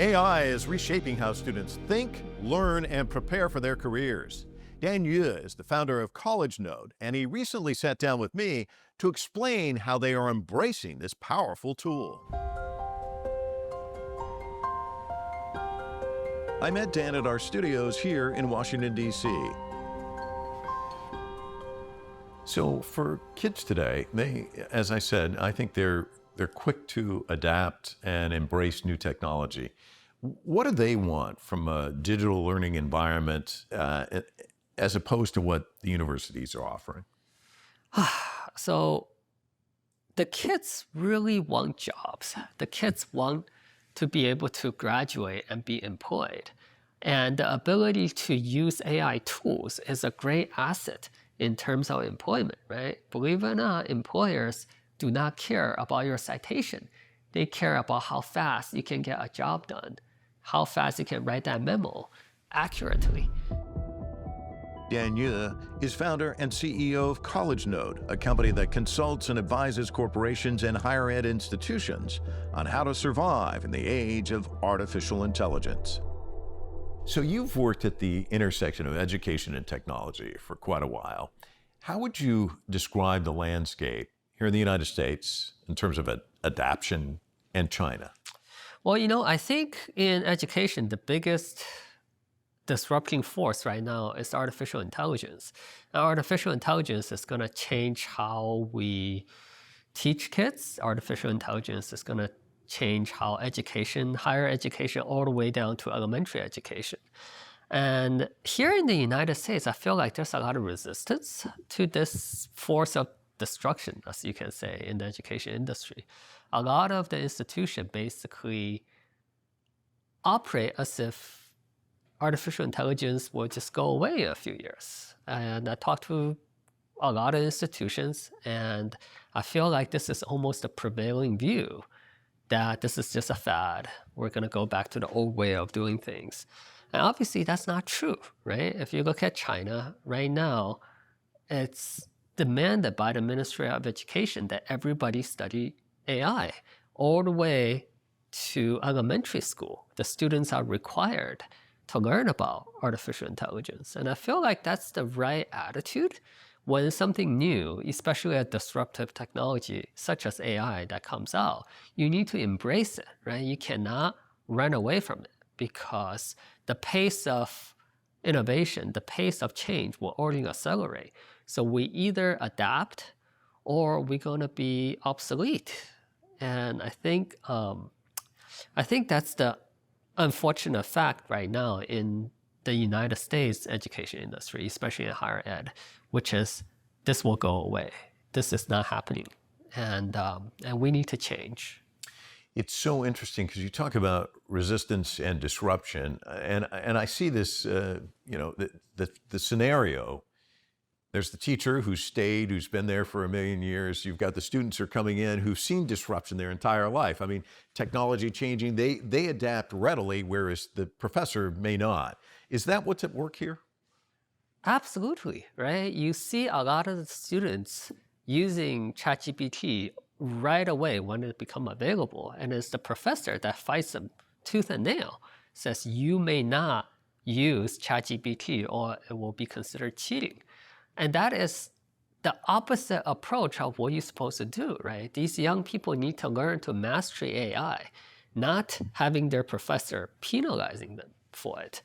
AI is reshaping how students think, learn, and prepare for their careers. Dan Ye is the founder of CollegeNode, and he recently sat down with me to explain how they are embracing this powerful tool. I met Dan at our studios here in Washington, D.C. So for kids today, as I said, I think they're quick to adapt and embrace new technology. What do they want from a digital learning environment as opposed to what the universities are offering? So the kids really want jobs. The kids want to be able to graduate and be employed. And the ability to use AI tools is a great asset in terms of employment, right? Believe it or not, employers do not care about your citation. They care about how fast you can get a job done, how fast you can write that memo accurately. Dan Ye is founder and CEO of CollegeNode, a company that consults and advises corporations and higher ed institutions on how to survive in the age of artificial intelligence. So you've worked at the intersection of education and technology for quite a while. How would you describe the landscape here in the United States in terms of adaptation and China? Well, I think in education, the biggest disrupting force right now is artificial intelligence. Now, artificial intelligence is going to change how we teach kids. Artificial intelligence is going to change how education, higher education, all the way down to elementary education. And here in the United States, I feel like there's a lot of resistance to this force of destruction, as you can say, in the education industry. A lot of the institutions basically operate as if artificial intelligence will just go away in a few years. And I talked to a lot of institutions, and I feel like this is almost a prevailing view, that this is just a fad. We're going to go back to the old way of doing things. And obviously, that's not true, right? If you look at China right now, it's demanded by the Ministry of Education that everybody study AI all the way to elementary school. The students are required to learn about artificial intelligence. And I feel like that's the right attitude when something new, especially a disruptive technology such as AI that comes out. You need to embrace it, right? You cannot run away from it because the pace of innovation, the pace of change will only accelerate. So we either adapt or we're going to be obsolete. And I think that's the unfortunate fact right now in the United States education industry, especially in higher ed, which is this will go away. This is not happening, and we need to change. It's so interesting because you talk about resistance and disruption, and I see this, the scenario. There's the teacher who's stayed, who's been there for a million years. You've got the students who are coming in who've seen disruption their entire life. I mean, technology changing, they adapt readily, whereas the professor may not. Is that what's at work here? Absolutely, right? You see a lot of the students using ChatGPT right away when it becomes available. And it's the professor that fights them tooth and nail, says you may not use ChatGPT or it will be considered cheating. And that is the opposite approach of what you're supposed to do, right? These young people need to learn to master AI, not having their professor penalizing them for it.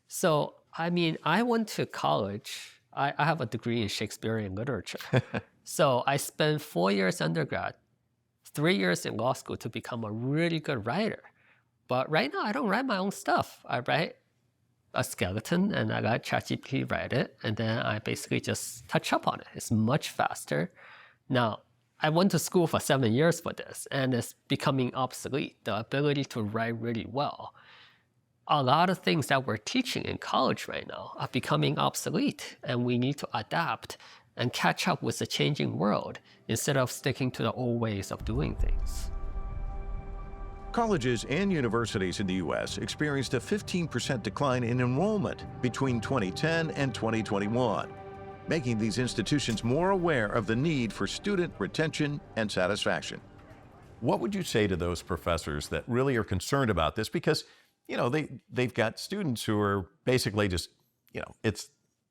So, I mean, I went to college. I have a degree in Shakespearean literature. So I spent 4 years undergrad, 3 years in law school to become a really good writer. But right now, I don't write my own stuff. I write a skeleton and I let ChatGPT write it, and then I basically just touch up on it. It's much faster. Now, I went to school for 7 years for this, and it's becoming obsolete, the ability to write really well. A lot of things that we're teaching in college right now are becoming obsolete, and we need to adapt and catch up with the changing world instead of sticking to the old ways of doing things. Colleges and universities in the U.S. experienced a 15% decline in enrollment between 2010 and 2021, making these institutions more aware of the need for student retention and satisfaction. What would you say to those professors that really are concerned about this? Because, they've got students who are basically just, it's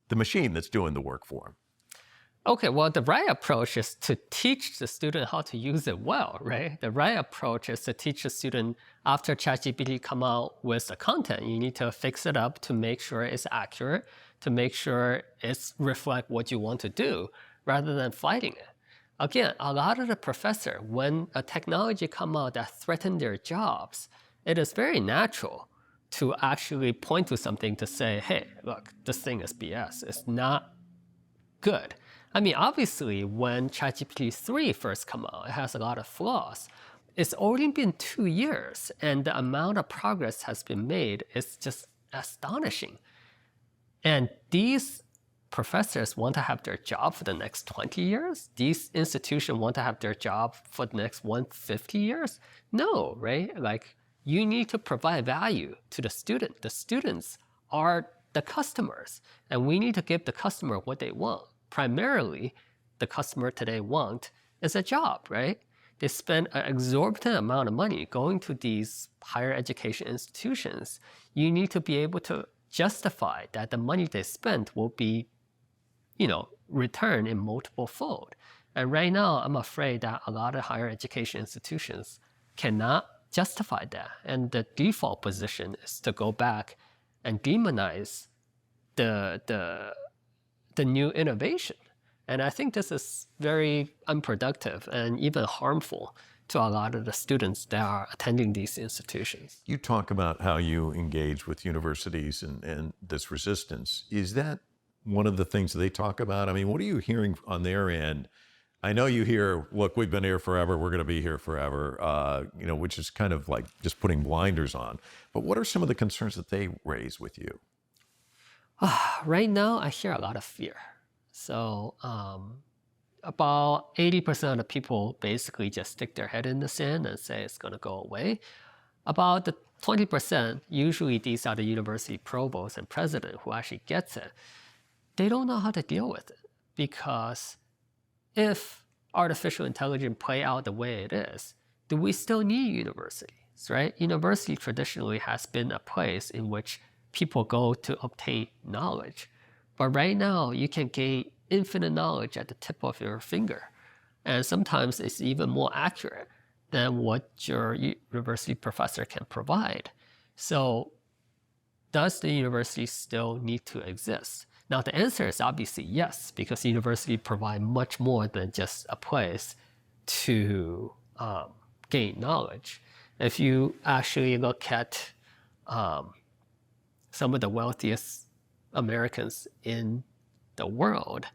the machine that's doing the work for them. Okay, well, the right approach is to teach the student how to use it well, right? The right approach is to teach the student after ChatGPT come out with the content, you need to fix it up to make sure it's accurate, to make sure it's reflect what you want to do, rather than fighting it. Again, a lot of the professor, when a technology come out that threaten their jobs, it is very natural to actually point to something to say, hey, look, this thing is BS. It's not good. I mean, obviously, when ChatGPT 3 first came out, it has a lot of flaws. It's only been 2 years, and the amount of progress has been made is just astonishing. And these professors want to have their job for the next 20 years? These institutions want to have their job for the next 150 years? No, right? Like, you need to provide value to the student. The students are the customers, and we need to give the customer what they want. Primarily, the customer today want is a job, right? They spend an exorbitant amount of money going to these higher education institutions. You need to be able to justify that the money they spent will be, returned in multiple fold. And right now, I'm afraid that a lot of higher education institutions cannot justify that. And the default position is to go back and demonize the new innovation. And I think this is very unproductive and even harmful to a lot of the students that are attending these institutions. You talk about how you engage with universities and this resistance. Is that one of the things they talk about? I mean, what are you hearing on their end? I know you hear, look, we've been here forever, we're going to be here forever, which is kind of like just putting blinders on. But what are some of the concerns that they raise with you? Right now, I hear a lot of fear. So about 80% of the people basically just stick their head in the sand and say it's going to go away. About the 20%, usually these are the university provost and president who actually gets it. They don't know how to deal with it, because if artificial intelligence play out the way it is, do we still need universities, right? University traditionally has been a place in which people go to obtain knowledge. But right now, you can gain infinite knowledge at the tip of your finger. And sometimes it's even more accurate than what your university professor can provide. So does the university still need to exist? Now, the answer is obviously yes, because universities provide much more than just a place to gain knowledge. If you actually look at some of the wealthiest Americans in the world,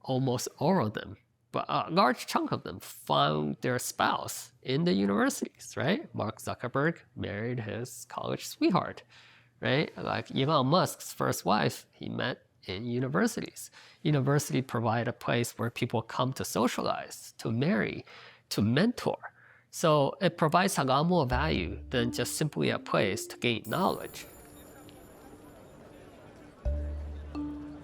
almost all of them, but a large chunk of them found their spouse in the universities, right? Mark Zuckerberg married his college sweetheart, right? Like Elon Musk's first wife, he met in universities. Universities provide a place where people come to socialize, to marry, to mentor. So it provides a lot more value than just simply a place to gain knowledge.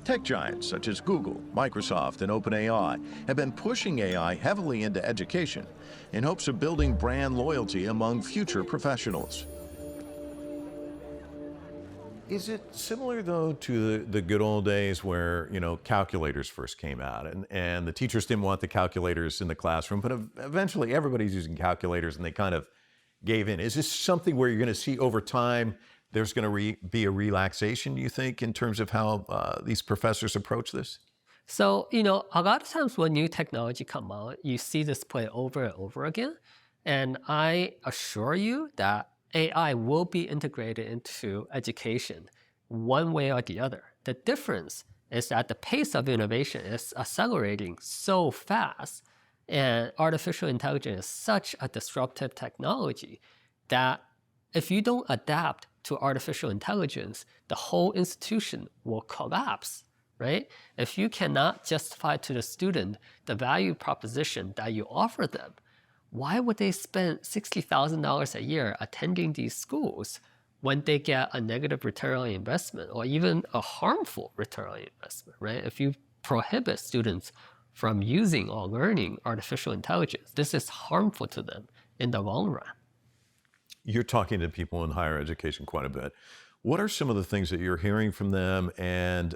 Tech giants such as Google, Microsoft, and OpenAI have been pushing AI heavily into education in hopes of building brand loyalty among future professionals. Is it similar, though, to the good old days where, calculators first came out and the teachers didn't want the calculators in the classroom, but eventually everybody's using calculators and they kind of gave in? Is this something where you're going to see over time there's going to be a relaxation, you think, in terms of how these professors approach this? So, a lot of times when new technology come out, you see this play over and over again. And I assure you that AI will be integrated into education one way or the other. The difference is that the pace of innovation is accelerating so fast, and artificial intelligence is such a disruptive technology that if you don't adapt to artificial intelligence, the whole institution will collapse, right? If you cannot justify to the student the value proposition that you offer them, why would they spend $60,000 a year attending these schools when they get a negative return on investment or even a harmful return on investment, right? If you prohibit students from using or learning artificial intelligence, this is harmful to them in the long run. You're talking to people in higher education quite a bit. What are some of the things that you're hearing from them? And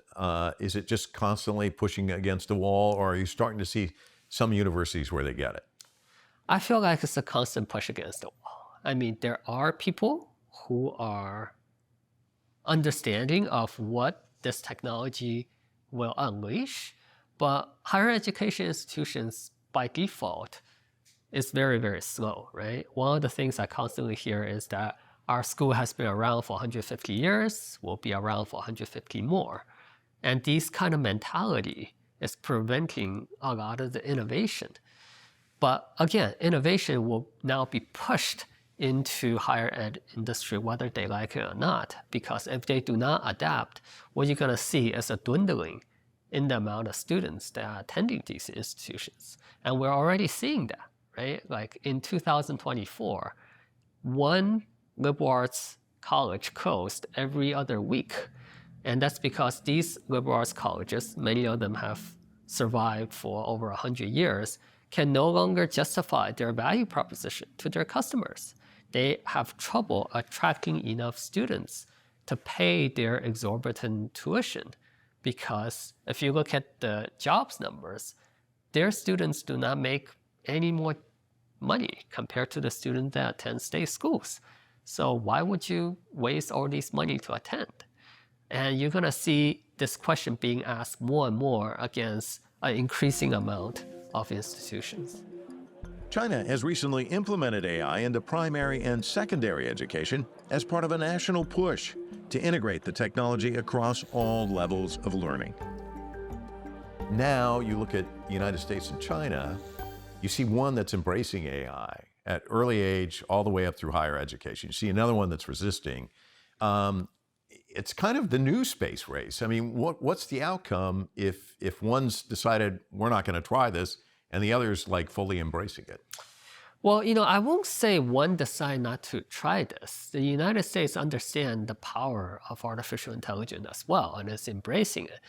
is it just constantly pushing against a wall, or are you starting to see some universities where they get it? I feel like it's a constant push against the wall. I mean, there are people who are understanding of what this technology will unleash, but higher education institutions by default is very, very slow, right? One of the things I constantly hear is that our school has been around for 150 years, will be around for 150 more. And this kind of mentality is preventing a lot of the innovation. But again, innovation will now be pushed into higher ed industry, whether they like it or not, because if they do not adapt, what you're going to see is a dwindling in the amount of students that are attending these institutions. And we're already seeing that, right? Like in 2024, one liberal arts college closed every other week. And that's because these liberal arts colleges, many of them have survived for over 100 years, can no longer justify their value proposition to their customers. They have trouble attracting enough students to pay their exorbitant tuition, because if you look at the jobs numbers, their students do not make any more money compared to the students that attend state schools. So why would you waste all this money to attend? And you're going to see this question being asked more and more against an increasing amount of institutions. China has recently implemented AI into primary and secondary education as part of a national push to integrate the technology across all levels of learning. Now you look at the United States and China, you see one that's embracing AI at early age all the way up through higher education. You see another one that's resisting. It's kind of the new space race. I mean, what's the outcome if one's decided we're not going to try this and the other's like fully embracing it? Well, I won't say one decide not to try this. The United States understand the power of artificial intelligence as well and is embracing it.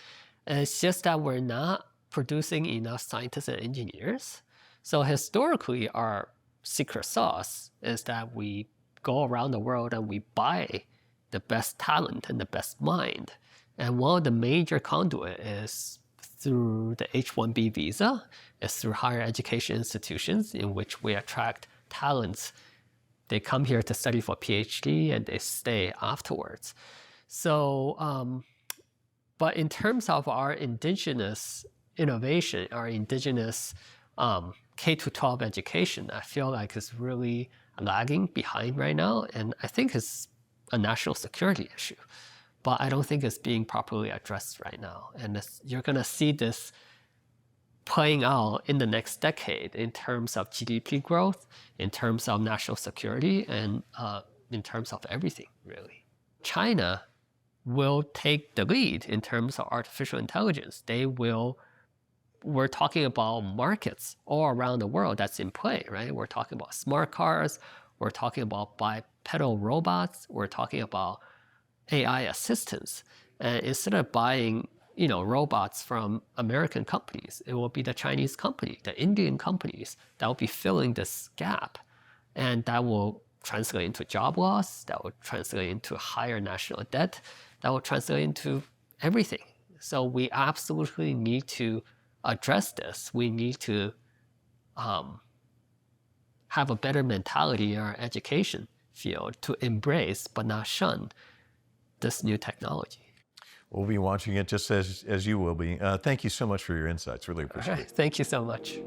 And it's just that we're not producing enough scientists and engineers. So historically, our secret sauce is that we go around the world and we buy the best talent and the best mind. And one of the major conduit is through the H-1B visa, is through higher education institutions in which we attract talents. They come here to study for PhD and they stay afterwards. So, but in terms of our indigenous innovation, our indigenous K-12 education, I feel like it's really lagging behind right now. And I think it's a national security issue, but I don't think it's being properly addressed right now. And you're going to see this playing out in the next decade in terms of GDP growth, in terms of national security, and in terms of everything, really. China will take the lead in terms of artificial intelligence. We're talking about markets all around the world that's in play, right? We're talking about smart cars, we're talking about bipedal robots, we're talking about AI assistants. And instead of buying, robots from American companies, it will be the Chinese company, the Indian companies that will be filling this gap. And that will translate into job loss, that will translate into higher national debt, that will translate into everything. So we absolutely need to address this. We need to have a better mentality in our education field to embrace but not shun this new technology. We'll be watching it just as you will be. Thank you so much for your insights. Really appreciate it. Thank you so much.